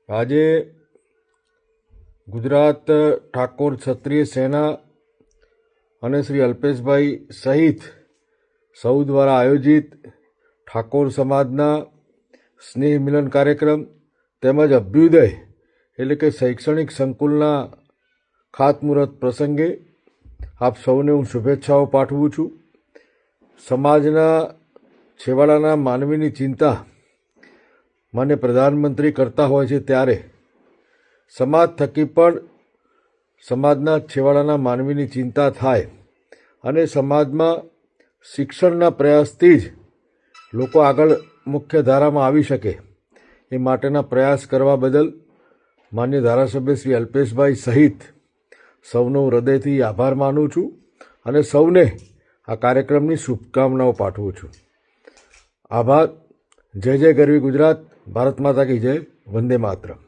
આજે ગુજરાત ઠાકોર ક્ષત્રિય સેના અને શ્રી અલ્પેશભાઈ સહિત સૌ દ્વારા આયોજિત ઠાકોર સમાજના સ્નેહ મિલન કાર્યક્રમ તેમજ અભ્યુદય એટલે કે શૈક્ષણિક સંકુલના ખાતમુહૂર્ત પ્રસંગે આપ સૌને હું શુભેચ્છાઓ પાઠવું છું. સમાજના છેવાડાના માનવીની ચિંતા મને પ્રધાનમંત્રી કરતા હોય છે, ત્યારે સમાજ થકી પણ સમાજના છેવાડાના માનવીની ચિંતા થાય અને સમાજમાં શિક્ષણના પ્રયાસથી જ લોકો આગળ મુખ્ય ધારામાં આવી શકે એ માટેના પ્રયાસ કરવા બદલ માન્ય ધારાસભ્ય શ્રી અલ્પેશભાઈ સહિત સૌનો હૃદયથી આભાર માનું છું અને સૌને આ કાર્યક્રમની શુભકામનાઓ પાઠવું છું. આભાર. જય જય ગરવી ગુજરાત. ભારત માતા કી જય. વંદે માતરમ.